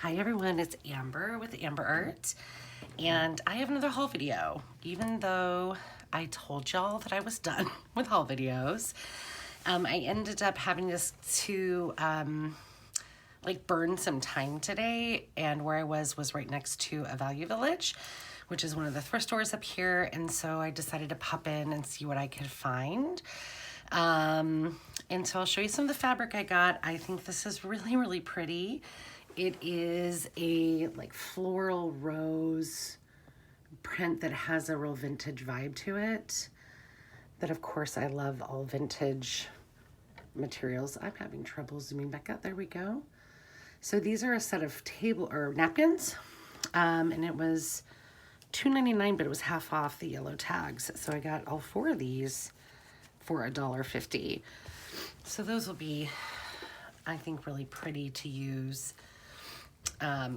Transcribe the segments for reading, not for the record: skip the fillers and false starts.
Hi everyone, it's Amber with Amber Art, and I have another haul video. Even though I told y'all that I was done with haul videos, I ended up having to burn some time today, and where I was right next to a Value Village, which is one of the thrift stores up here, and so I decided to pop in and see what I could find. And so I'll show you some of the fabric I got. I think this is really, really pretty. It is a floral rose print that has a real vintage vibe to it. That of course I love all vintage materials. I'm having trouble zooming back out. There we go. So these are a set of napkins. And it was $2.99, but it was half off the yellow tags. So I got all 4 of these for $1.50. So those will be, I think, really pretty to use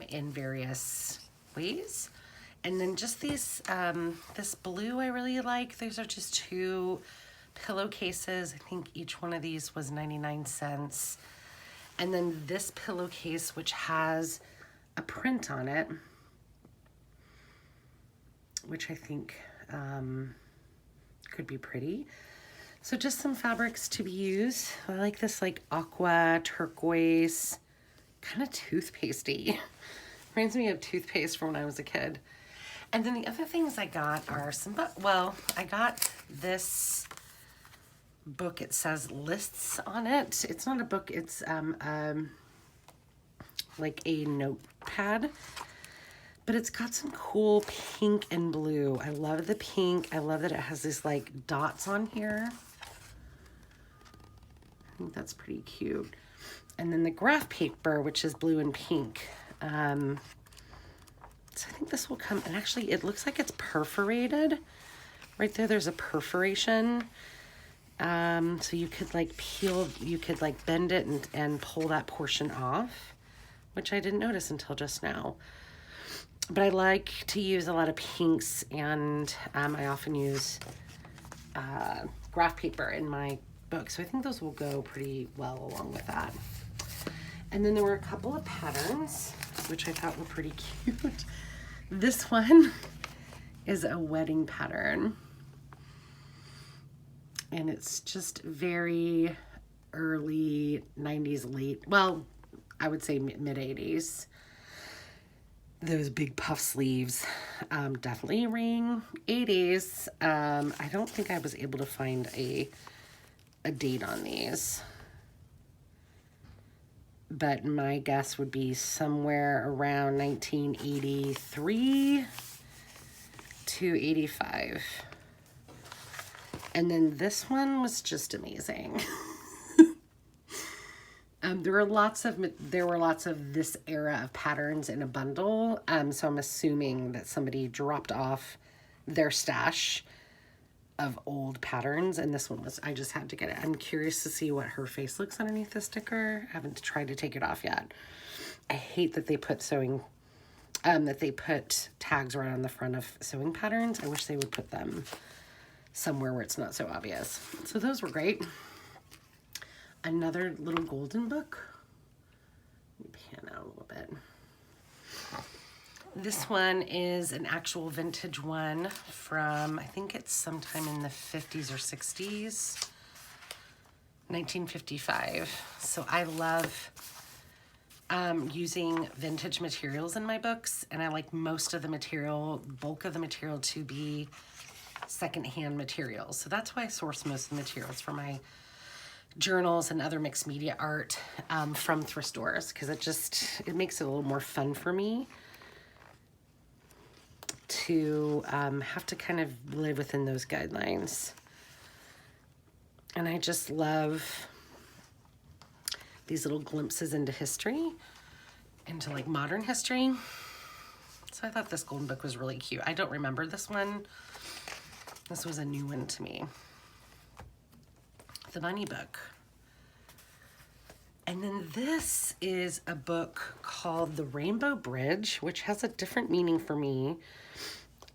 in various ways. And then just these, this blue I really like. These are just 2 pillowcases. I think each one of these was 99 cents. And then this pillowcase, which has a print on it, which I think could be pretty. So just some fabrics to be used. I like this aqua turquoise, kind of toothpastey. Reminds me of toothpaste from when I was a kid. And then the other things I got are I got this book. It says lists on it. It's not a book, it's like a notepad. But it's got some cool pink and blue. I love the pink. I love that it has these dots on here. I think that's pretty cute. And then the graph paper, which is blue and pink. So I think this will come, and actually it looks like it's perforated. Right there, there's a perforation. So you could bend it and pull that portion off, which I didn't notice until just now. But I like to use a lot of pinks, and I often use graph paper in my book. So I think those will go pretty well along with that. And then there were a couple of patterns, which I thought were pretty cute. This one is a wedding pattern. And it's just very early 90s, I would say mid 80s. Those big puff sleeves, definitely ring 80s. I don't think I was able to find a date on these, but my guess would be somewhere around 1983 to 85. And then this one was just amazing. There were lots of this era of patterns in a bundle. So I'm assuming that somebody dropped off their stash of old patterns, and this one was, I just had to get it. I'm curious to see what her face looks underneath the sticker. I haven't tried to take it off yet. I hate that they put tags right on the front of sewing patterns. I wish they would put them somewhere where it's not so obvious. So those were great. Another little golden book. Let me pan out a little bit. This one is an actual vintage one from, I think it's sometime in the 50s or 60s, 1955. So I love using vintage materials in my books, and I like most of the bulk of the material to be secondhand materials. So that's why I source most of the materials for my journals and other mixed media art from thrift stores, because it makes it a little more fun for me to have to kind of live within those guidelines. And I just love these little glimpses into history, into modern history. So I thought this golden book was really cute. I don't remember this one. This was a new one to me. The bunny book. And then this is a book called The Rainbow Bridge, which has a different meaning for me,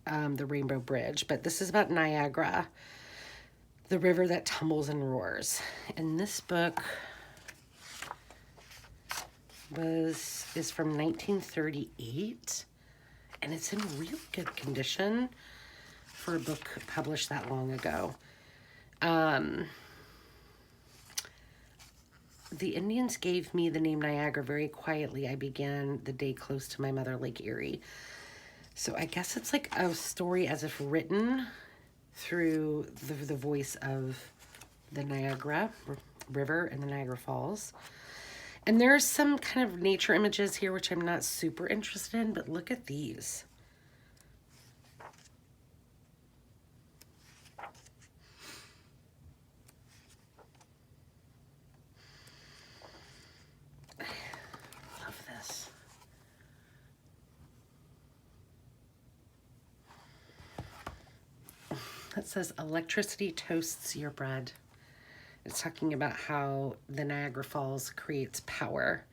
the Rainbow Bridge. But this is about Niagara, the river that tumbles and roars. And this book is from 1938, and it's in real good condition for a book published that long ago. The Indians gave me the name Niagara very quietly. I began the day close to my mother, Lake Erie. So I guess it's like a story as if written through the voice of the Niagara River and the Niagara Falls. And there's some kind of nature images here, which I'm not super interested in, but look at these. It says electricity toasts your bread. It's talking about how the Niagara Falls creates power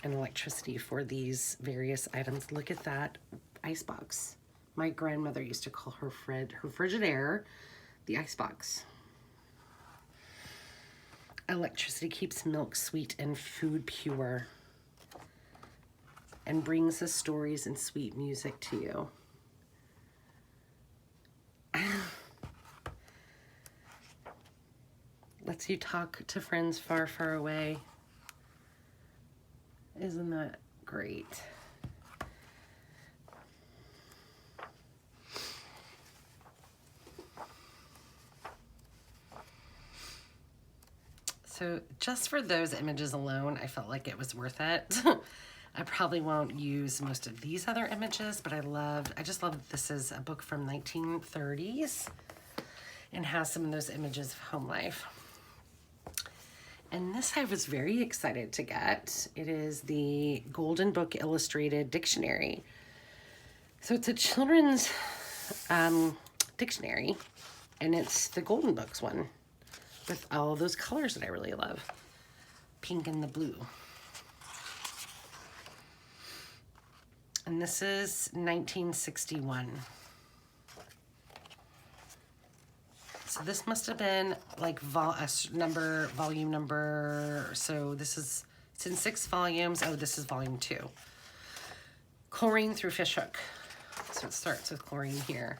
and electricity for these various items. Look at that icebox. My grandmother used to call her Frigidaire the icebox. Electricity keeps milk sweet and food pure and brings us stories and sweet music to you. Lets you talk to friends far, far away. Isn't that great? So just for those images alone, I felt like it was worth it. I probably won't use most of these other images, but I just love that this is a book from 1930s and has some of those images of home life. And this I was very excited to get. It is the Golden Book Illustrated Dictionary. So it's a children's dictionary, and it's the Golden Books one with all those colors that I really love. Pink and the blue. And this is 1961. So this must have been like volume number. So it's in 6 volumes. Oh, this is volume 2. Chlorine through Fishhook. So it starts with chlorine here.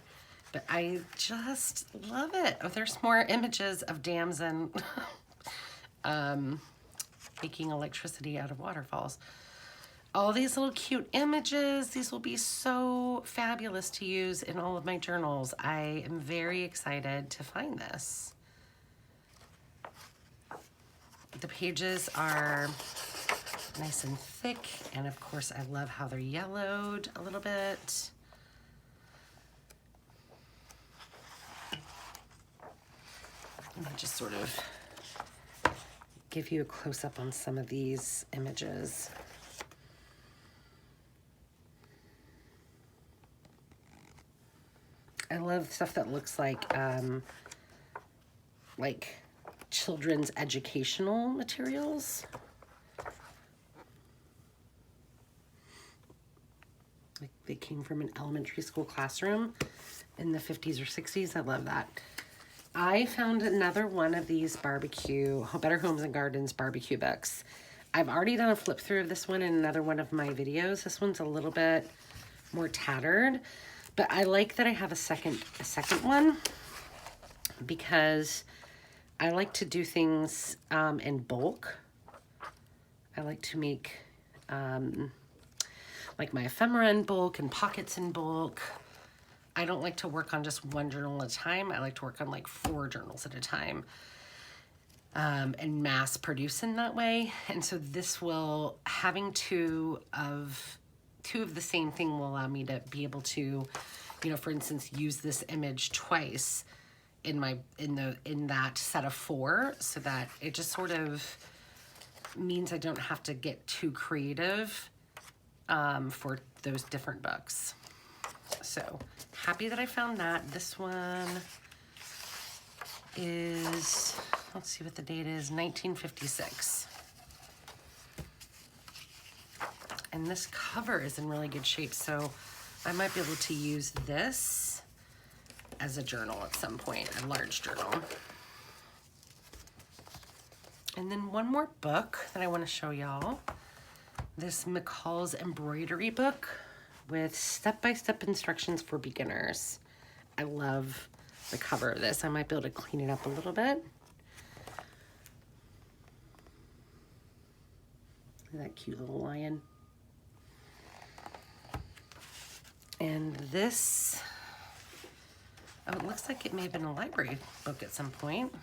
But I just love it. Oh, there's more images of dams and making electricity out of waterfalls. All these little cute images. These will be so fabulous to use in all of my journals. I am very excited to find this. The pages are nice and thick, and of course I love how they're yellowed a little bit. And I'll just sort of give you a close-up on some of these images. I love stuff that looks like children's educational materials. Like they came from an elementary school classroom in the 50s or 60s. I love that. I found another one of these Better Homes and Gardens barbecue books. I've already done a flip through of this one in another one of my videos. This one's a little bit more tattered. But I like that I have a second one because I like to do things in bulk. I like to make like my ephemera in bulk and pockets in bulk. I don't like to work on just one journal at a time. I like to work on like 4 journals at a time and mass produce in that way. And so having two of the same thing will allow me to be able to, for instance, use this image twice in that set of 4, so that it just sort of means I don't have to get too creative for those different books. So happy that I found that. This one is, let's see what the date is, 1956. And this cover is in really good shape, so I might be able to use this as a journal at some point, a large journal. And then one more book that I want to show y'all. This McCall's embroidery book with step-by-step instructions for beginners. I love the cover of this. I might be able to clean it up a little bit. Look at that cute little lion. And this, oh, it looks like it may have been a library book at some point.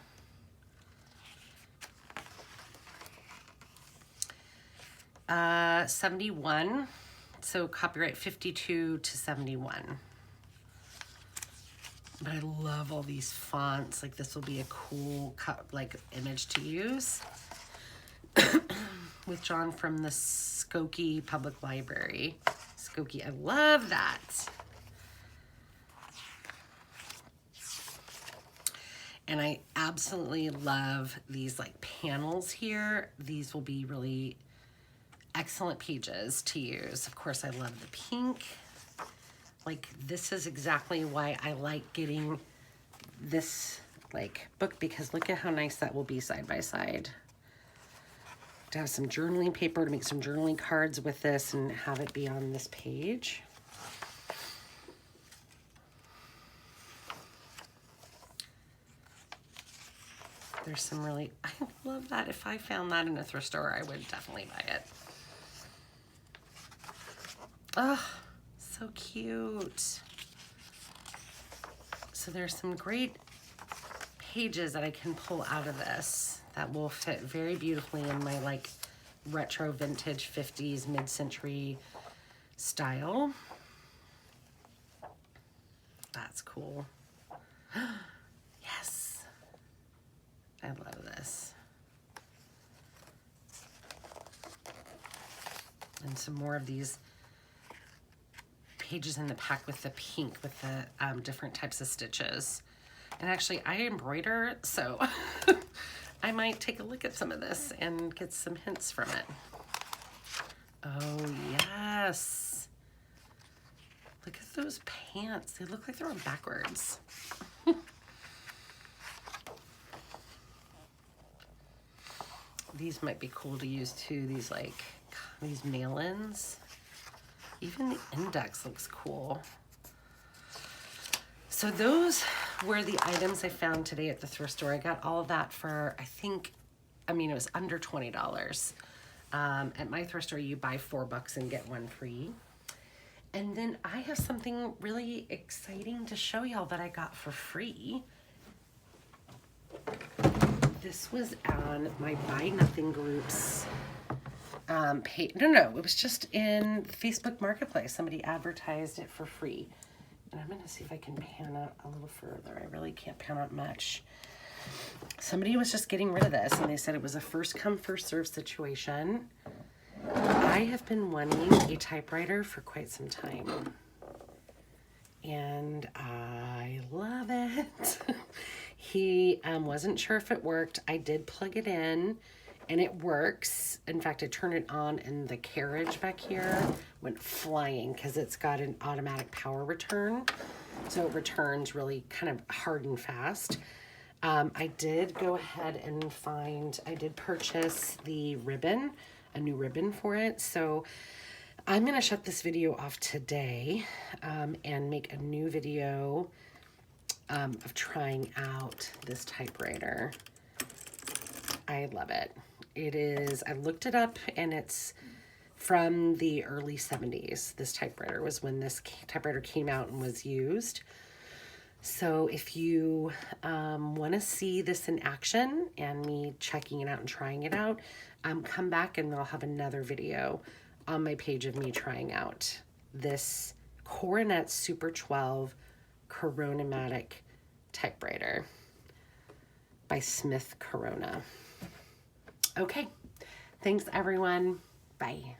'71, so copyright 52 to 71. But I love all these fonts. Like, this will be a cool like image to use. Withdrawn from the Skokie Public Library. Skokie, I love that. And I absolutely love these like panels here. These will be really excellent pages to use. Of course, I love the pink. Like, this is exactly why I like getting this like book, because look at how nice that will be side by side. To have some journaling paper, to make some journaling cards with this and have it be on this page. There's some really, I love that. If I found that in a thrift store, I would definitely buy it. Oh, so cute. So there's some great pages that I can pull out of this that will fit very beautifully in my like retro vintage 50s mid-century style. That's cool. Yes. I love this. And some more of these pages in the pack with the pink, with the different types of stitches. And actually, I embroider, so I might take a look at some of this and get some hints from it. Oh, yes. Look at those pants. They look like they're on backwards. These might be cool to use too, these like, these mail-ins. Even the index looks cool. So those were the items I found today at the thrift store. I got all of that for, I mean, it was under $20. At my thrift store, you buy $4 and get one free. And then I have something really exciting to show y'all that I got for free. This was on my Buy Nothing Group's page. No, it was just in Facebook Marketplace. Somebody advertised it for free. And I'm going to see if I can pan out a little further. I really can't pan out much. Somebody was just getting rid of this, and they said it was a first come, first serve situation. I have been wanting a typewriter for quite some time. And I love it. He wasn't sure if it worked. I did plug it in, and it works. In fact, I turned it on, and the carriage back here went flying because it's got an automatic power return. So it returns really kind of hard and fast. I did go ahead and I did purchase the ribbon, a new ribbon for it. So I'm going to shut this video off today and make a new video of trying out this typewriter. I love it. It is, I looked it up, and it's from the early 70s. This typewriter was when this typewriter came out and was used. So if you want to see this in action and me checking it out and trying it out, come back and I'll have another video on my page of me trying out this Coronet Super 12 Coronet typewriter by Smith Corona. Okay, thanks everyone. Bye.